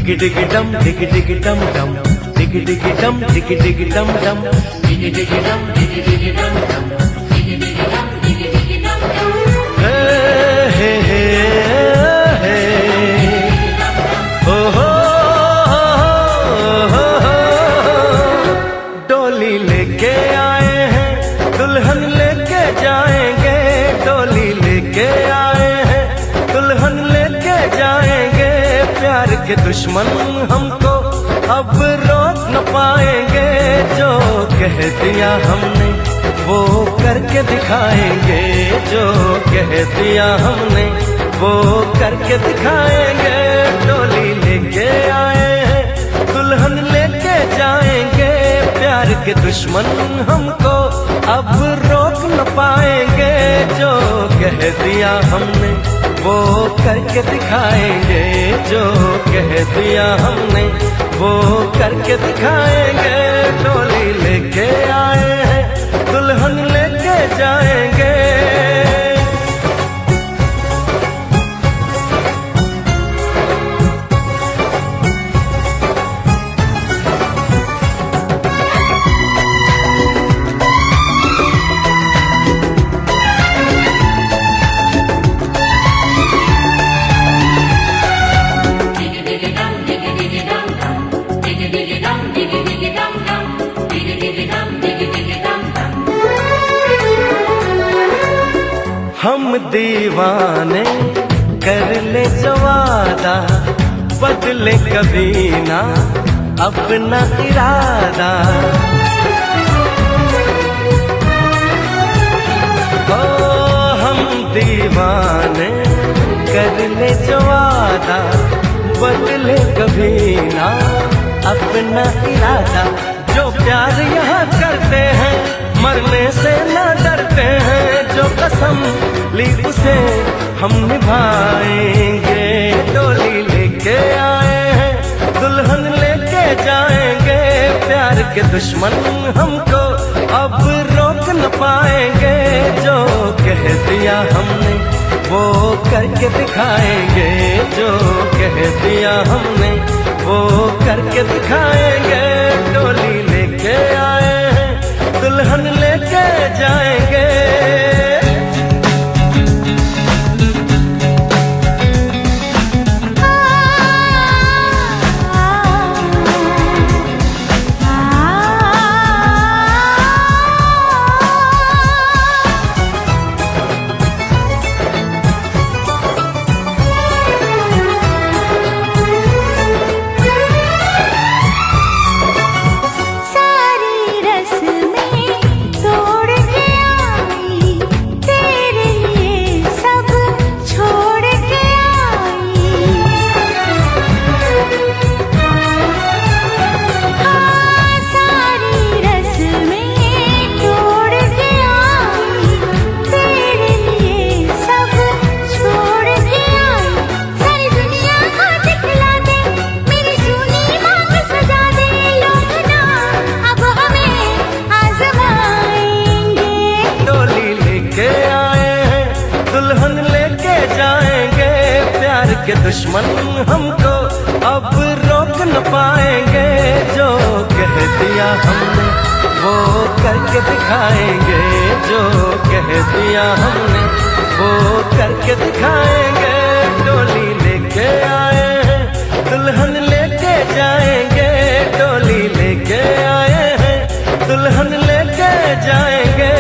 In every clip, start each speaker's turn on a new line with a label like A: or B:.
A: डिग डिग डम डिग डिग डम डम डिग डिग डम डिग डिग डम डम डिग डिग डम डिग डिग डम डम डिग डिग डम डिग डिग डम डम हे हे हे ओ हो डोली लेके आए हैं दुल्हन लेके जाएंगे डोली लेके आए हैं दुल्हन लेके जाएंगे प्यार के दुश्मन हमको अब रोक न पाएंगे जो कह दिया हमने वो करके दिखाएंगे जो कह दिया हमने वो करके दिखाएंगे डोली लेके आए हैं दुल्हन लेके जाएंगे प्यार के दुश्मन हमको अब रोक न पाएंगे जो कह दिया हमने वो करके दिखाएंगे जो कह दिया हमने वो करके दिखाएंगे डोली लेके आए हैं दुल्हन लेके जाएंगे हम दीवाने कर ले जो वादा बदले कभी ना अपना इरादा ओ हम दीवाने कर ले जो वादा बदले कभी ना अपना इरादा जो प्यार यहाँ करते हैं मरने से ना डरते हैं जो कसम ली उसे हम निभाएंगे डोली लेके आए हैं दुल्हन लेके जाएंगे प्यार के दुश्मन हमको अब रोक न पाएंगे जो कह दिया हमने वो करके दिखाएंगे जो कह दिया हमने वो करके दिखाएंगे डोली लेके आए हैं दुल्हन लेके जाएंगे के दुश्मन हमको अब रोक न पाएंगे जो कह दिया हमने वो करके दिखाएंगे जो कह दिया हमने वो करके दिखाएंगे डोली लेके आए हैं दुल्हन लेके जाएंगे डोली लेके आए हैं दुल्हन लेके जाएंगे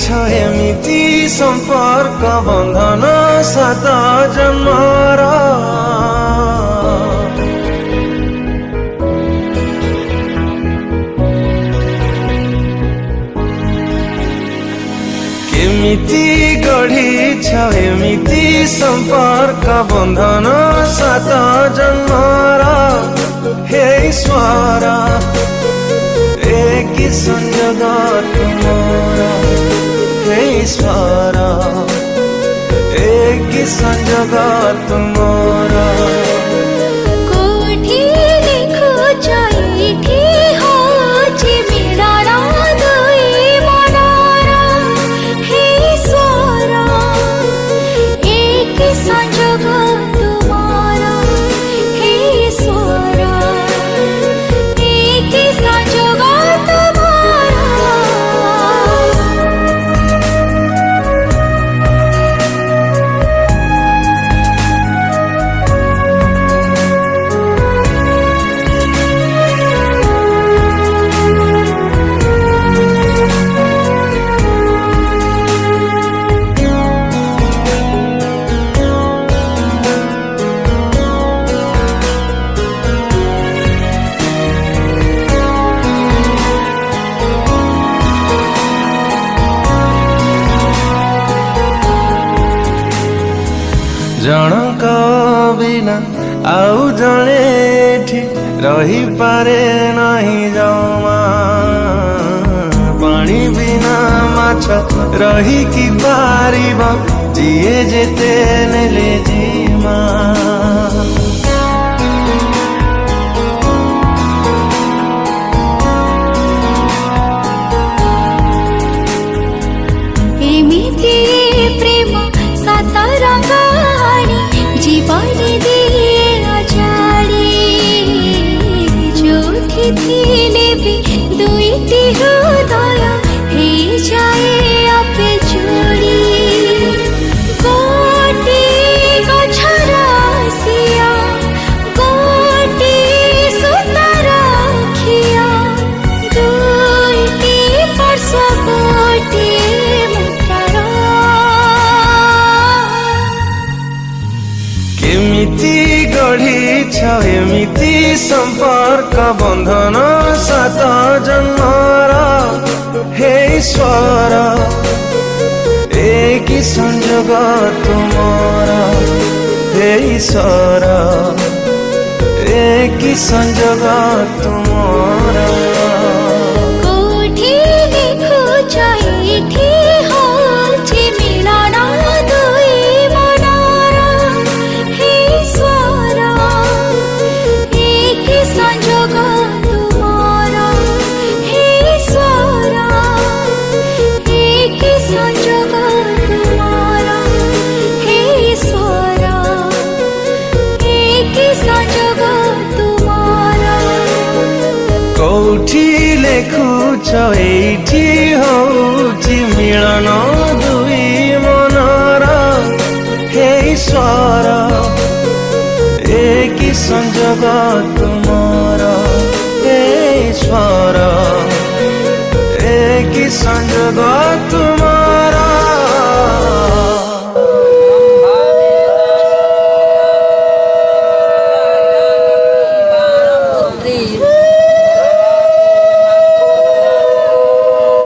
A: ଏମିତି ସମ୍ପର୍କ ବନ୍ଧନ ସାତ ଜନ୍ମର କେମିତି ଗଢ଼ିଛ ଏମିତି ସମ୍ପର୍କ ବନ୍ଧନ ସାତ ଜନ୍ମର ହେ ଈଶ୍ୱର ଏ କି ସଂଯୋଗ ତୁମର हे ईश्वर एक संजोग तुमरा
B: कोठी लिखो जाइठी होची मिलन दुई मनर हे ईश्वर एक संजोग तुमरा हे ईश्वर एक संजोग
A: जनक बिना आउ जणे एठी रही पारे नहीं जमा पानी बिना माछ रही कि पारिब जिए जेते नेले जीमा
B: एमिति प्रेम सात रंग जीवन दिए अजाड़ी जोठी थिले भी दुईटी हृदय हे जाए आपे जोड़ी गोटी गछर सिया गोटी सुतार खिया दुईटी पर्श गोटी
A: केमिति गढ़िछ एमिति संपर्क बंधन सात जन्मर हे ईश्वर एक संजोग तुमरा हे ईश्वर एक संजोग तुमरा
B: कोठी लिखो जाइठी होची मिलन दुई मनर हे ईश्वर एक संजोग तुमरा हे ईश्वर एक संजोग तुमरा हे ईश्वर एक संजोग तुमरा
A: कोठी लेखुछ एठी होची मिलन दुई मनर हे ईश्वर एक संजोग तुमरा हे ईश्वर एक संजोग तुम